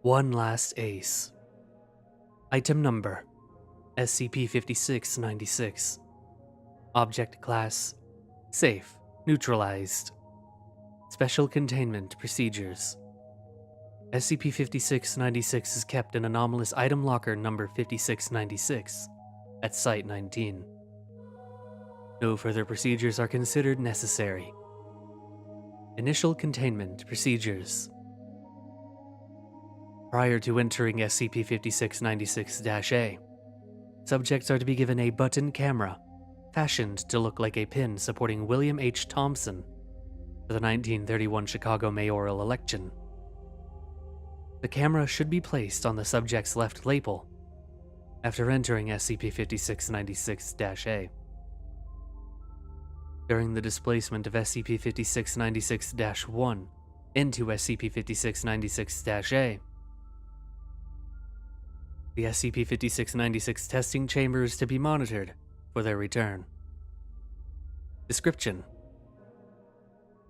One last ace. Item number: SCP-5696. Object class: Safe, neutralized. Special containment procedures. SCP-5696 is kept in anomalous item locker number 5696 at Site-19. No further procedures are considered necessary. Initial containment procedures. Prior to entering SCP-5696-A, subjects are to be given a button camera fashioned to look like a pin supporting William H. Thompson for the 1931 Chicago mayoral election. The camera should be placed on the subject's left lapel after entering SCP-5696-A. During the displacement of SCP-5696-1 into SCP-5696-A, the SCP-5696 testing chamber is to be monitored for their return. Description: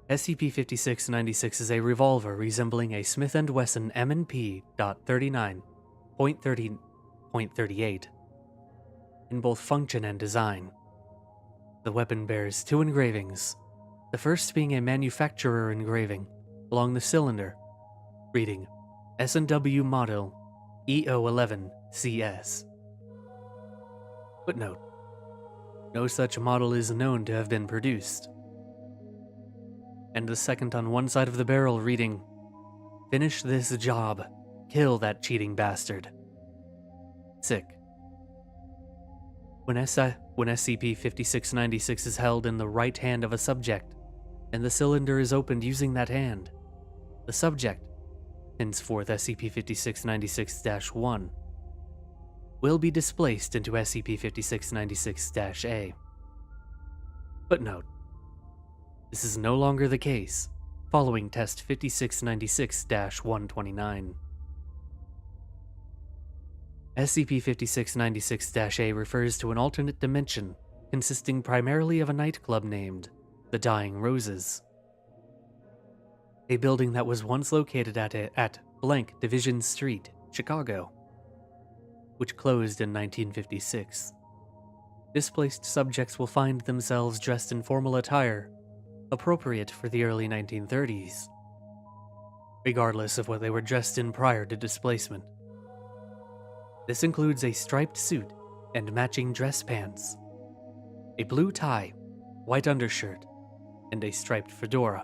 SCP-5696 is a revolver resembling a Smith & Wesson M&P .39.30.38 in both function and design. The weapon bears two engravings, the first being a manufacturer engraving along the cylinder, reading S&W Model EO11CS. Footnote: no such model is known to have been produced. And the second on one side of the barrel reading, "Finish this job. Kill that cheating bastard." Sick. When SCP-5696 is held in the right hand of a subject, and the cylinder is opened using that hand, the subject, henceforth SCP-5696-1, will be displaced into SCP-5696-A. Footnote: this is no longer the case following Test 5696-129. SCP-5696-A refers to an alternate dimension consisting primarily of a nightclub named The Dying Roses, a building that was once located at blank Division Street, Chicago, which closed in 1956. Displaced subjects will find themselves dressed in formal attire appropriate for the early 1930s, regardless of what they were dressed in prior to displacement. This includes a striped suit and matching dress pants, a blue tie, white undershirt, and a striped fedora.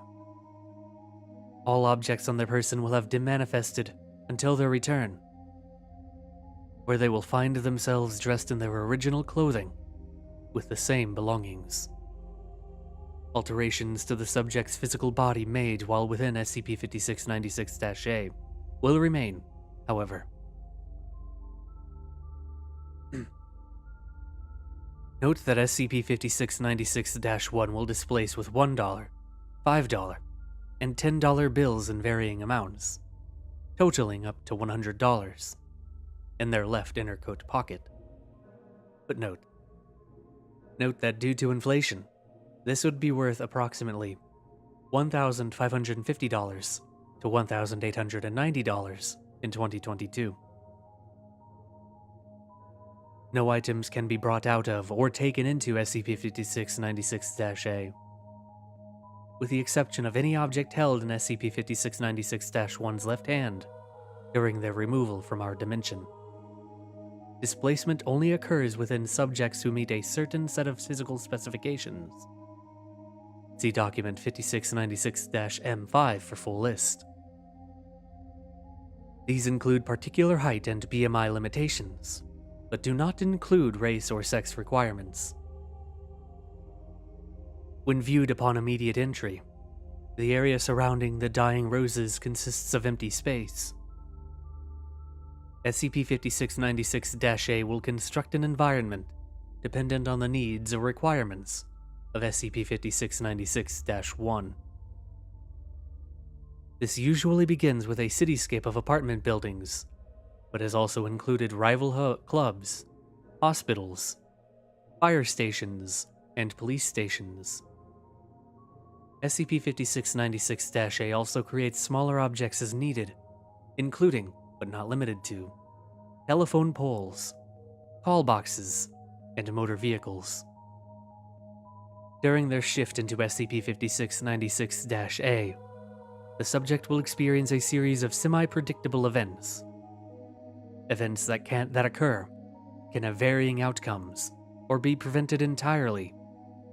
All objects on their person will have demanifested until their return, where they will find themselves dressed in their original clothing with the same belongings. Alterations to the subject's physical body made while within SCP-5696-A will remain, however. Note that SCP-5696-1 will displace with $1, $5, and $10 bills in varying amounts, totaling up to $100, in their left inner coat pocket. But note that due to inflation, this would be worth approximately $1,550 to $1,890 in 2022. No items can be brought out of or taken into SCP-5696-A, with the exception of any object held in SCP-5696-1's left hand during their removal from our dimension. Displacement only occurs within subjects who meet a certain set of physical specifications. See Document 5696-M5 for full list. These include particular height and BMI limitations, but do not include race or sex requirements. When viewed upon immediate entry, the area surrounding the Dying Roses consists of empty space. SCP-5696-A will construct an environment dependent on the needs or requirements of SCP-5696-1. This usually begins with a cityscape of apartment buildings, but has also included rival clubs, hospitals, fire stations, and police stations. SCP-5696-A also creates smaller objects as needed, including but not limited to, telephone poles, call boxes, and motor vehicles. During their shift into SCP-5696-A, the subject will experience a series of semi-predictable events. Events that occur can have varying outcomes, or be prevented entirely,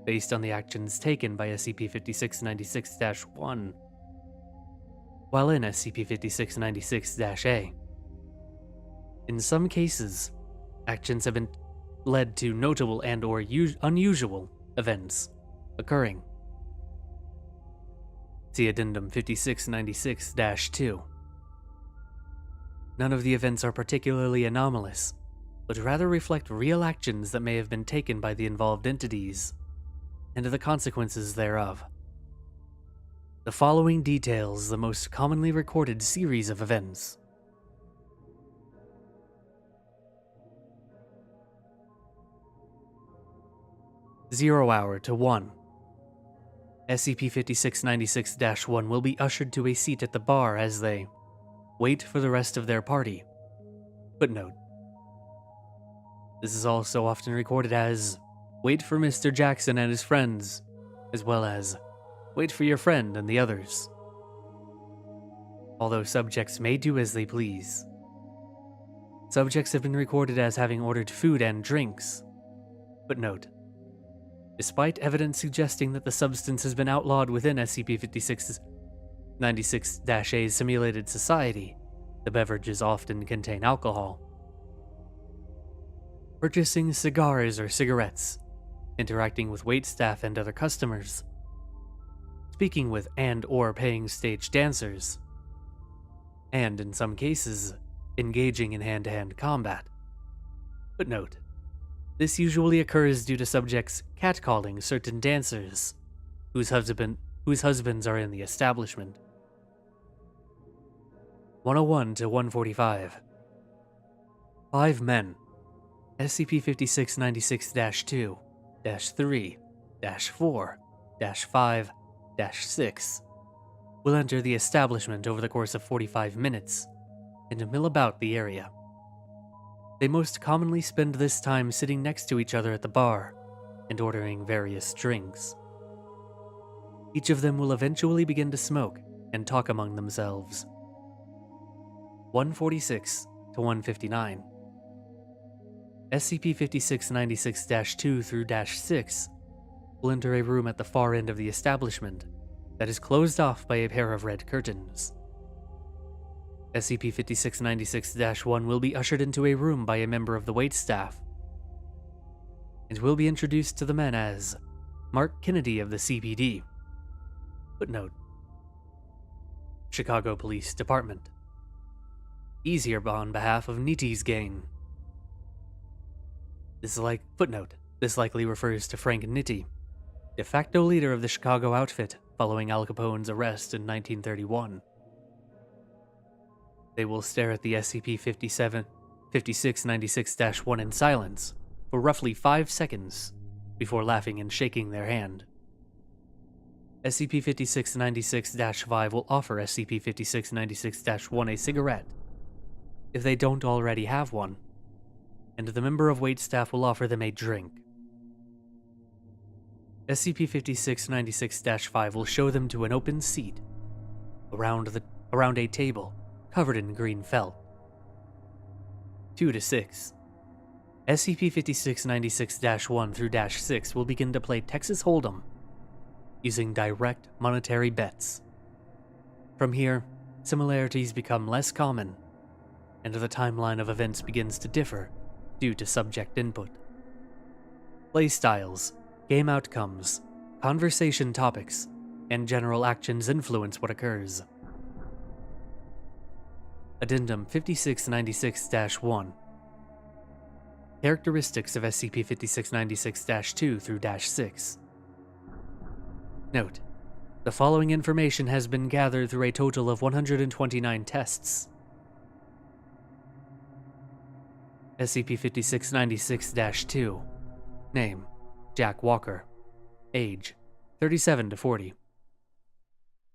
based on the actions taken by SCP-5696-1. While in SCP-5696-A, in some cases, actions have been led to notable and/or unusual events occurring. See Addendum 5696-2. None of the events are particularly anomalous, but rather reflect real actions that may have been taken by the involved entities, and the consequences thereof. The following details the most commonly recorded series of events. Zero hour to 1. SCP-5696-1 will be ushered to a seat at the bar as they wait for the rest of their party. Footnote: this is also often recorded as wait for Mr. Jackson and his friends, as well as wait for your friend and the others. Although subjects may do as they please, subjects have been recorded as having ordered food and drinks. Footnote: despite evidence suggesting that the substance has been outlawed within SCP-5696-A's simulated society, the beverages often contain alcohol. Purchasing cigars or cigarettes, interacting with waitstaff and other customers, speaking with and/or paying stage dancers, and in some cases, engaging in hand-to-hand combat. Footnote: this usually occurs due to subjects catcalling certain dancers whose husbands are in the establishment. 101 to 145. 5 men, SCP-5696-2, -3, -4, -5, -6, will enter the establishment over the course of 45 minutes and mill about the area. They most commonly spend this time sitting next to each other at the bar and ordering various drinks. Each of them will eventually begin to smoke and talk among themselves. 146 to 159. SCP-5696-2 through -6 will enter a room at the far end of the establishment that is closed off by a pair of red curtains. SCP-5696-1 will be ushered into a room by a member of the waitstaff and will be introduced to the men as Mark Kennedy of the CPD. Footnote: Chicago Police Department. He's here on behalf of Niti's gang. Footnote: this likely refers to Frank Nitti, de facto leader of the Chicago outfit following Al Capone's arrest in 1931. They will stare at the SCP-5696-1 in silence for roughly 5 seconds before laughing and shaking their hand. SCP-5696-5 will offer SCP-5696-1 a cigarette if they don't already have one, and the member of waitstaff will offer them a drink. SCP-5696-5 will show them to an open seat around a table covered in green felt. 2 to 6. SCP-5696-1 through -6 will begin to play Texas Hold'em using direct monetary bets. From here, similarities become less common, and the timeline of events begins to differ due to subject input. Play styles, game outcomes, conversation topics, and general actions influence what occurs. Addendum 5696-1. Characteristics of SCP-5696-2 through -6. Note: the following information has been gathered through a total of 129 tests. SCP-5696-2. Name: Jack Walker. Age: 37 to 40.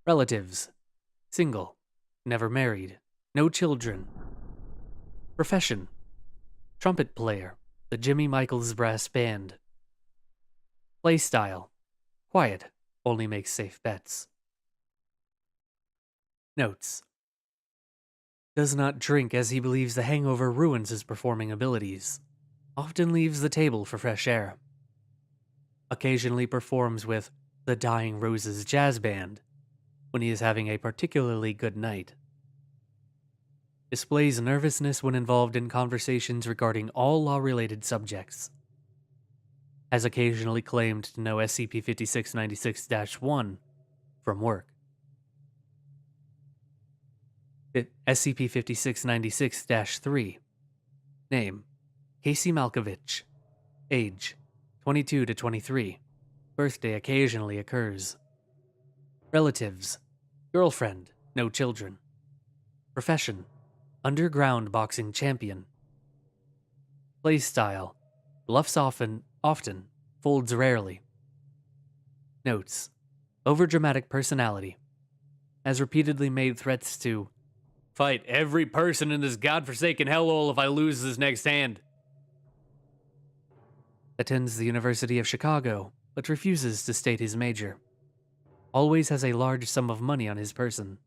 Relatives: single, never married, no children, Profession: trumpet player, the Jimmy Michaels Brass Band. Playstyle: quiet, only makes safe bets. Notes: does not drink as he believes the hangover ruins his performing abilities. Often leaves the table for fresh air. Occasionally performs with the Dying Roses Jazz Band when he is having a particularly good night. Displays nervousness when involved in conversations regarding all law-related subjects. Has occasionally claimed to know SCP-5696-1 from work. SCP-5696-3. Name: Casey Malkovich. Age: 22 to 23. Birthday occasionally occurs. Relatives: girlfriend, no children. Profession: underground boxing champion. Playstyle: bluffs often, folds rarely. Notes: overdramatic personality. Has repeatedly made threats to fight every person in this godforsaken hellhole if I lose this next hand. Attends the University of Chicago, but refuses to state his major. Always has a large sum of money on his person.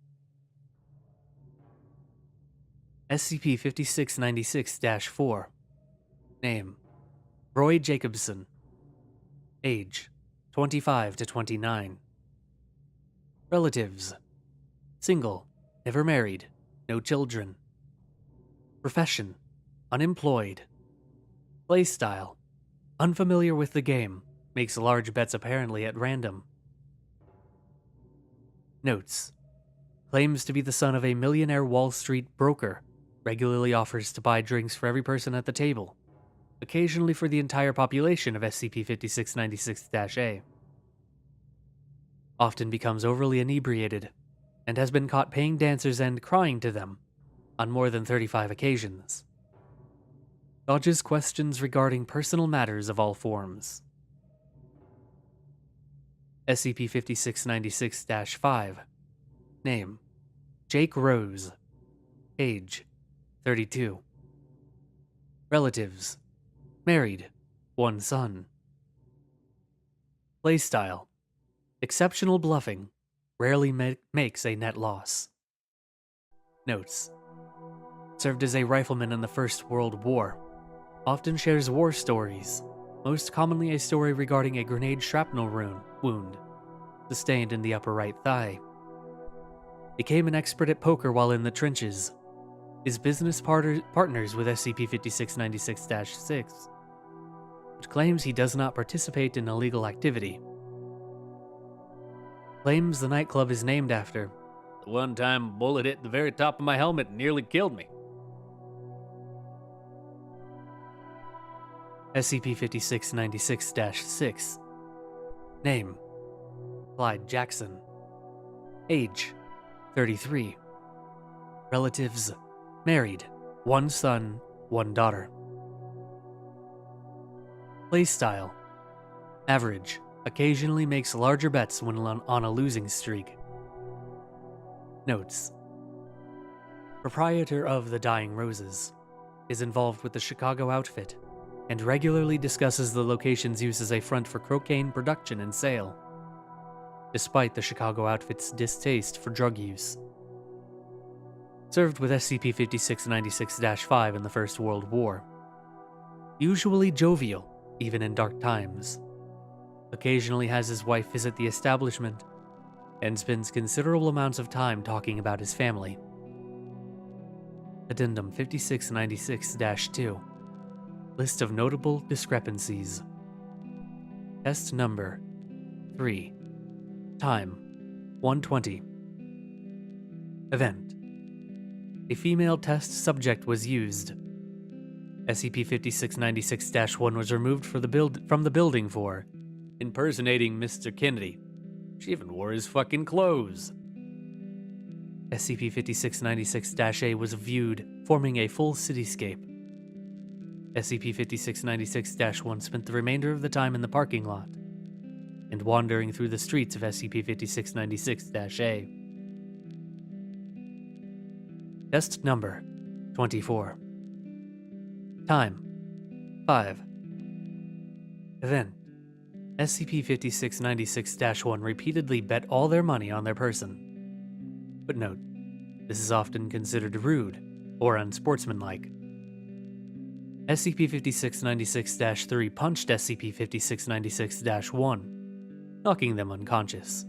SCP-5696-4. Name: Roy Jacobson. Age: 25 to 29. Relatives: single, never married, no children. Profession: unemployed. Playstyle: unfamiliar with the game, makes large bets apparently at random. Notes: claims to be the son of a millionaire Wall Street broker, regularly offers to buy drinks for every person at the table, occasionally for the entire population of SCP-5696-A. Often becomes overly inebriated, and has been caught paying dancers and crying to them on more than 35 occasions. Dodges questions regarding personal matters of all forms. SCP-5696-5. Name: Jake Rose. Age: 32. Relatives: married, one son. Playstyle: exceptional bluffing, rarely makes a net loss. Notes: served as a rifleman in the First World War. Often shares war stories, most commonly a story regarding a grenade shrapnel wound sustained in the upper right thigh. Became an expert at poker while in the trenches. Is business partners with SCP-5696-6, but claims he does not participate in illegal activity. Claims the nightclub is named after the one time a bullet hit the very top of my helmet and nearly killed me. SCP-5696-6. Name: Clyde Jackson. Age: 33. Relatives: married, one son, one daughter. Playstyle: average, occasionally makes larger bets when on a losing streak. Notes: proprietor of the Dying Roses, is involved with the Chicago outfit, and regularly discusses the location's use as a front for cocaine production and sale, despite the Chicago outfit's distaste for drug use. Served with SCP-5696-5 in the First World War. Usually jovial, even in dark times. Occasionally has his wife visit the establishment, and spends considerable amounts of time talking about his family. Addendum 5696-2. List of notable discrepancies. Test number 3. Time 1:20. Event: a female test subject was used. SCP-5696-1 was removed from the building for impersonating Mr. Kennedy. She even wore his fucking clothes. SCP-5696-A was viewed, forming a full cityscape. SCP-5696-1 spent the remainder of the time in the parking lot and wandering through the streets of SCP-5696-A. Test number 24. Time 5. Event: SCP-5696-1 repeatedly bet all their money on their person. Footnote: this is often considered rude or unsportsmanlike. SCP-5696-3 punched SCP-5696-1, knocking them unconscious.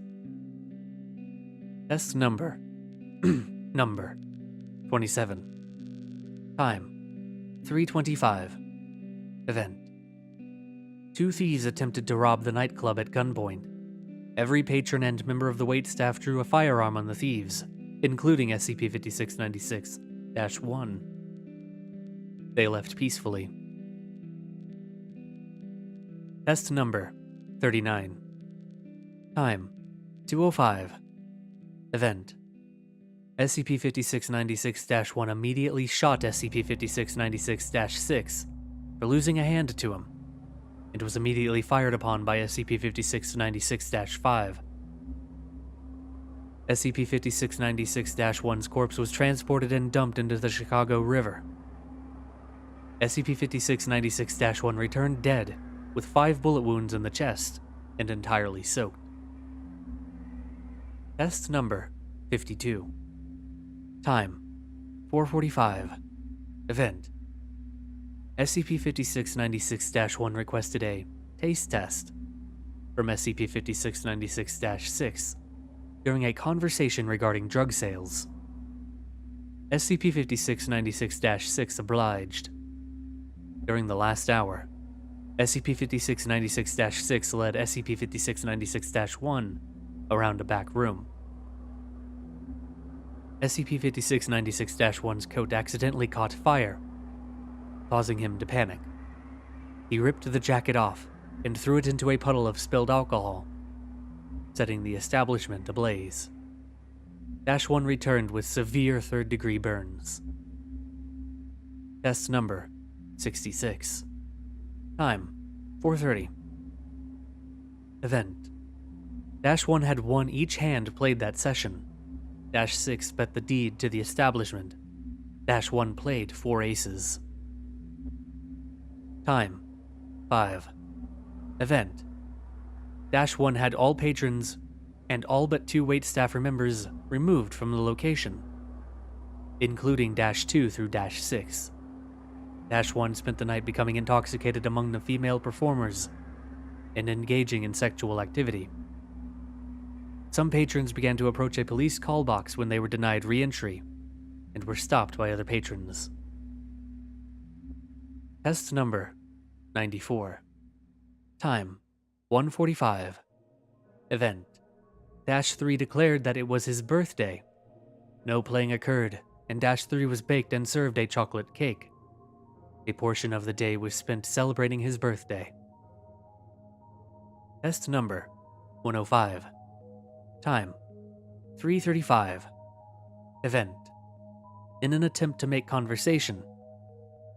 Test number Number 27. Time 3:25. Event: two thieves attempted to rob the nightclub at gunpoint. Every patron and member of the waitstaff drew a firearm on the thieves, including SCP-5696-1. They left peacefully. Test number 39. Time 2:05. Event: SCP-5696-1 immediately shot SCP-5696-6 for losing a hand to him, and was immediately fired upon by SCP-5696-5. SCP-5696-1's corpse was transported and dumped into the Chicago River. SCP-5696-1 returned dead, with 5 bullet wounds in the chest, and entirely soaked. Test number 52. Time 4:45. Event: SCP-5696-1 requested a taste test from SCP-5696-6 during a conversation regarding drug sales. SCP-5696-6 obliged. During the last hour, SCP-5696-6 led SCP-5696-1 around a back room. SCP-5696-1's coat accidentally caught fire, causing him to panic. He ripped the jacket off and threw it into a puddle of spilled alcohol, setting the establishment ablaze. -1 returned with severe third-degree burns. Test number 66. Time 4:30. Event: -1 had won each hand played that session. -6 bet the deed to the establishment. -1 played 4 aces. Time 5. Event: -1 had all patrons and all but 2 waitstaff members removed from the location, including -2 through -6. -1 spent the night becoming intoxicated among the female performers and engaging in sexual activity. Some patrons began to approach a police call box when they were denied re-entry and were stopped by other patrons. Test number 94. Time 1:45. Event: -3 declared that it was his birthday. No playing occurred, and -3 was baked and served a chocolate cake. A portion of the day was spent celebrating his birthday. Test number 105. Time 3:35. Event: in an attempt to make conversation,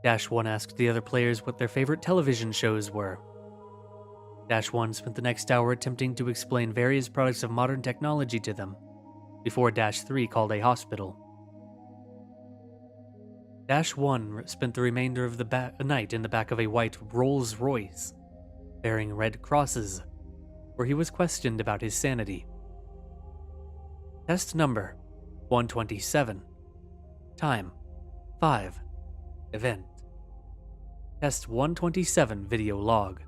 -1 asked the other players what their favorite television shows were. -1 spent the next hour attempting to explain various products of modern technology to them, before -3 called a hospital. -1 spent the remainder of the night in the back of a white Rolls-Royce, bearing red crosses, where he was questioned about his sanity. Test number 127. Time 5. Event: Test 127 video log.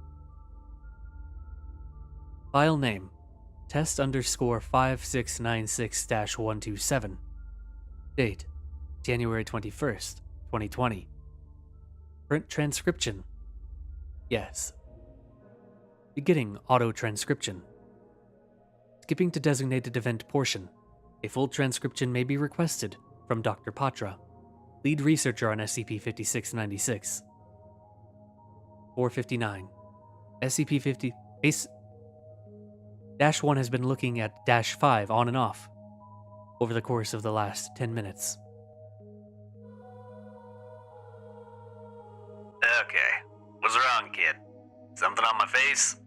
File name: test_5696-127. Date: January 21st, 2020. Print transcription: yes. Beginning auto transcription. Skipping to designated event portion. A full transcription may be requested from Dr. Patra, lead researcher on SCP-5696. 4:59. SCP-50... -1 has been looking at -5 on and off over the course of the last 10 minutes. Okay. What's wrong, kid? Something on my face?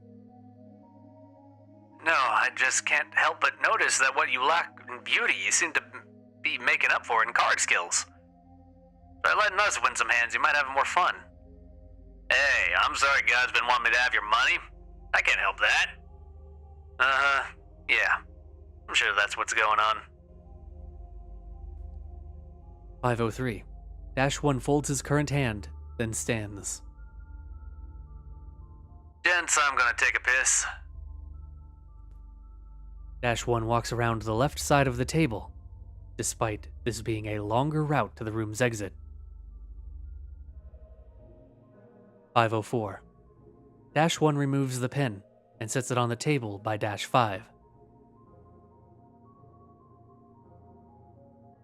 No, I just can't help but notice that what you lack in beauty, you seem to be making up for in card skills. Try letting us win some hands, you might have more fun. Hey, I'm sorry God's been wanting me to have your money. I can't help that. Yeah. I'm sure that's what's going on. 503. -1 folds his current hand, then stands. Gents, I'm gonna take a piss. -1 walks around the left side of the table, despite this being a longer route to the room's exit. 504. -1 removes the pen and sets it on the table by -5.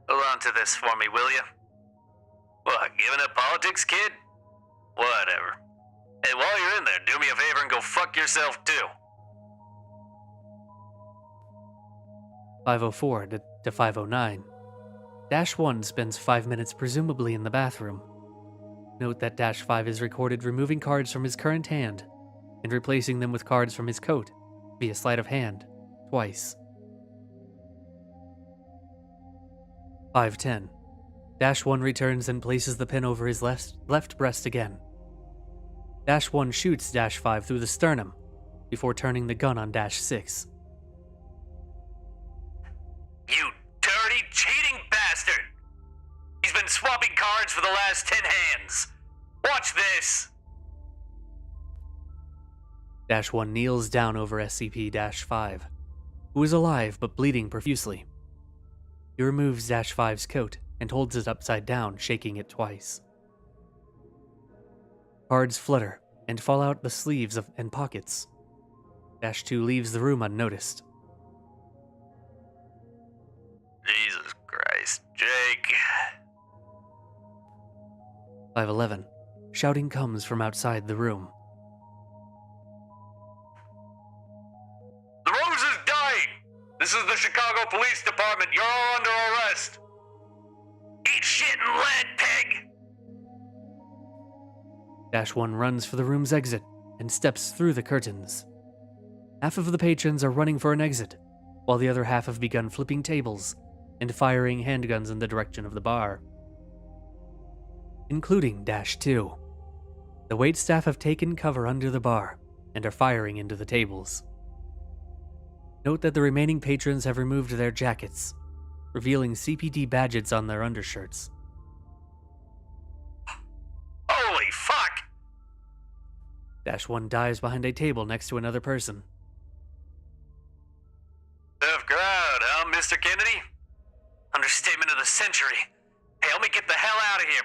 Hold on to this for me, will you? What, giving up politics, kid? Whatever. Hey, while you're in there, do me a favor and go fuck yourself too. 504 to 509. -1 spends 5 minutes presumably in the bathroom. Note that -5 is recorded removing cards from his current hand and replacing them with cards from his coat via sleight of hand twice. 510. -1 returns and places the pen over his left breast again. -1 shoots -5 through the sternum before turning the gun on -6. You dirty, cheating bastard! He's been swapping cards for the last 10 hands. Watch this! -1 kneels down over SCP-5, who is alive but bleeding profusely. He removes -5's coat and holds it upside down, shaking it twice. Cards flutter and fall out the sleeves and pockets. -2 leaves the room unnoticed. Jesus Christ, Jake. 511. Shouting comes from outside the room. The Rose is dying! This is the Chicago Police Department. You're all under arrest. Eat shit and lead, pig! -1 runs for the room's exit and steps through the curtains. Half of the patrons are running for an exit, while the other half have begun flipping tables and firing handguns in the direction of the bar. Including -2. The waitstaff have taken cover under the bar and are firing into the tables. Note that the remaining patrons have removed their jackets, revealing CPD badges on their undershirts. Holy fuck! -1 dives behind a table next to another person. Tough crowd, huh, Mr. Kennedy? Understatement of the century. Hey, help me get the hell out of here.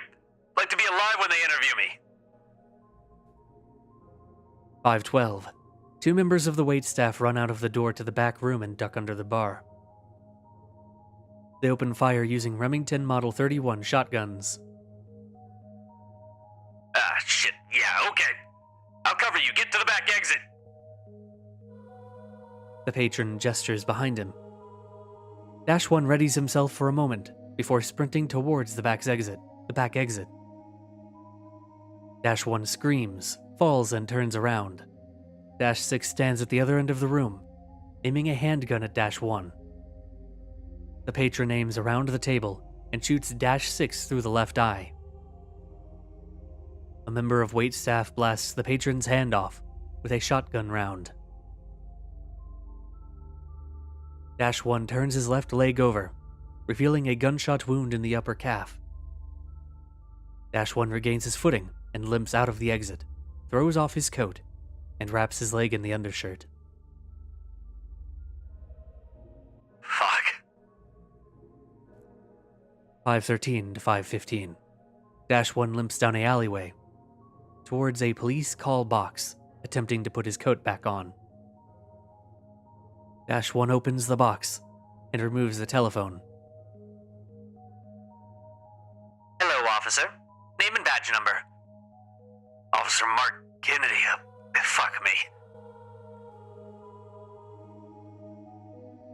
Like to be alive when they interview me. 512. 2 members of the waitstaff run out of the door to the back room and duck under the bar. They open fire using Remington Model 31 shotguns. Ah, shit. Yeah, okay. I'll cover you. Get to the back exit. The patron gestures behind him. -1 readies himself for a moment before sprinting towards the back exit. -1 screams, falls, and turns around. -6 stands at the other end of the room, aiming a handgun at -1. The patron aims around the table and shoots -6 through the left eye. A member of waitstaff blasts the patron's hand off with a shotgun round. -1 turns his left leg over, revealing a gunshot wound in the upper calf. -1 regains his footing and limps out of the exit, throws off his coat, and wraps his leg in the undershirt. Fuck. 513 to 515. -1 limps down a alleyway towards a police call box, attempting to put his coat back on. -1 opens the box and removes the telephone. Hello, officer. Name and badge number. Officer Mark Kennedy. Fuck me.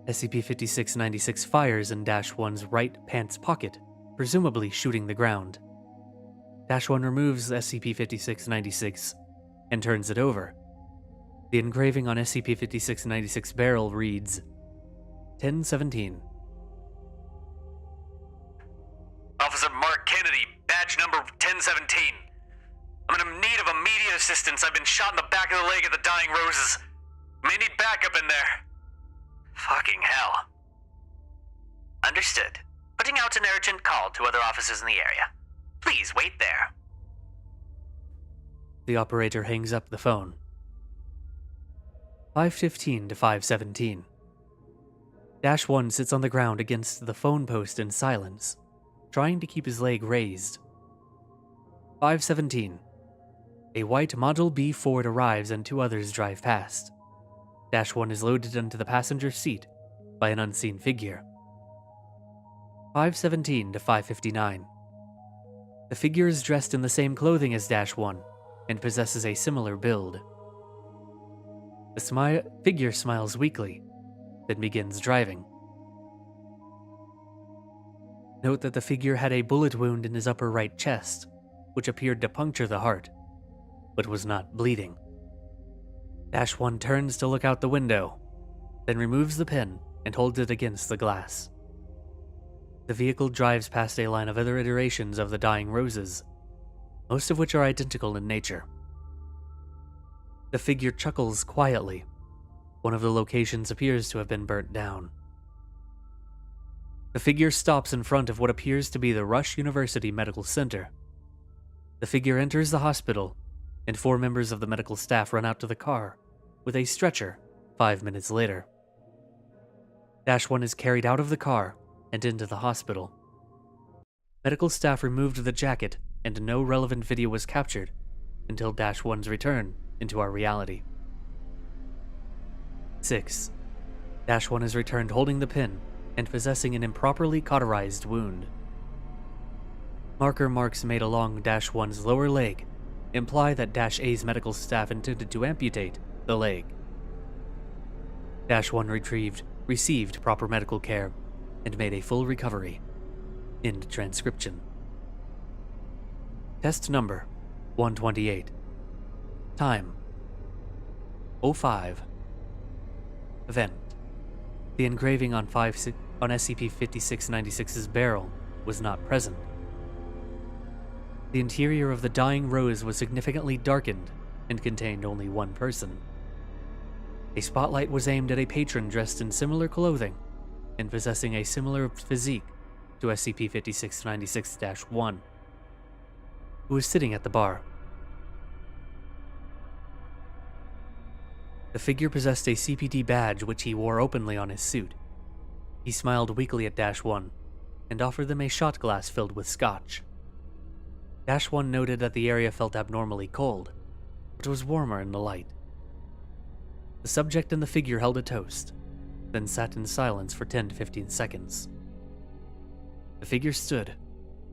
SCP-5696 fires in -1's right pants pocket, presumably shooting the ground. -1 removes SCP-5696 and turns it over. The engraving on SCP-5696 barrel reads 1017. Officer Mark Kennedy, badge number 1017. I'm in need of immediate assistance. I've been shot in the back of the leg at the Dying Roses. May need backup in there. Fucking hell. Understood. Putting out an urgent call to other offices in the area. Please wait there. The operator hangs up the phone. 5:15 to 5:17. -1 sits on the ground against the phone post in silence, trying to keep his leg raised. 5:17. A white Model B Ford arrives and 2 others drive past. -1 is loaded into the passenger seat by an unseen figure. 5:17 to 5:59. The figure is dressed in the same clothing as -1 and possesses a similar build. The figure smiles weakly, then begins driving. Note that the figure had a bullet wound in his upper right chest, which appeared to puncture the heart, but was not bleeding. -1 turns to look out the window, then removes the pin and holds it against the glass. The vehicle drives past a line of other iterations of the Dying Roses, most of which are identical in nature. The figure chuckles quietly. One of the locations appears to have been burnt down. The figure stops in front of what appears to be the Rush University Medical Center. The figure enters the hospital, and 4 members of the medical staff run out to the car with a stretcher 5 minutes later. -1 is carried out of the car and into the hospital. Medical staff removed the jacket, and no relevant video was captured until -1's return into our reality. 6. -1 is returned holding the pin and possessing an improperly cauterized wound. Marker marks made along -1's lower leg imply that -A's medical staff intended to amputate the leg. -1 received proper medical care and made a full recovery. End transcription. Test number 128. Time 05. Event. The engraving on SCP-5696's barrel was not present. The interior of the Dying Rose was significantly darkened and contained only 1 person. A spotlight was aimed at a patron dressed in similar clothing and possessing a similar physique to SCP-5696-1, who was sitting at the bar. The figure possessed a CPD badge which he wore openly on his suit. He smiled weakly at -1 and offered them a shot glass filled with scotch. -1 noted that the area felt abnormally cold, but was warmer in the light. The subject and the figure held a toast, then sat in silence for 10 to 15 seconds. The figure stood,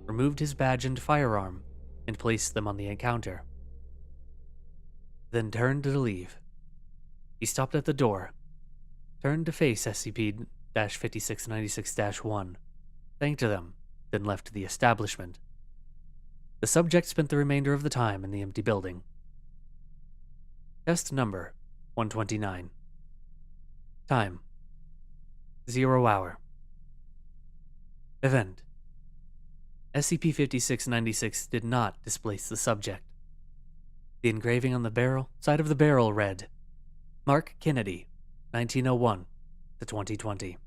removed his badge and firearm, and placed them on the counter. Then turned to leave. He stopped at the door, turned to face SCP-5696-1, thanked them, then left the establishment. The subject spent the remainder of the time in the empty building. Test number 129. Time 0 hour. Event. SCP-5696 did not displace the subject. The engraving on the side of the barrel read, Mark Kennedy, 1901 to 2020.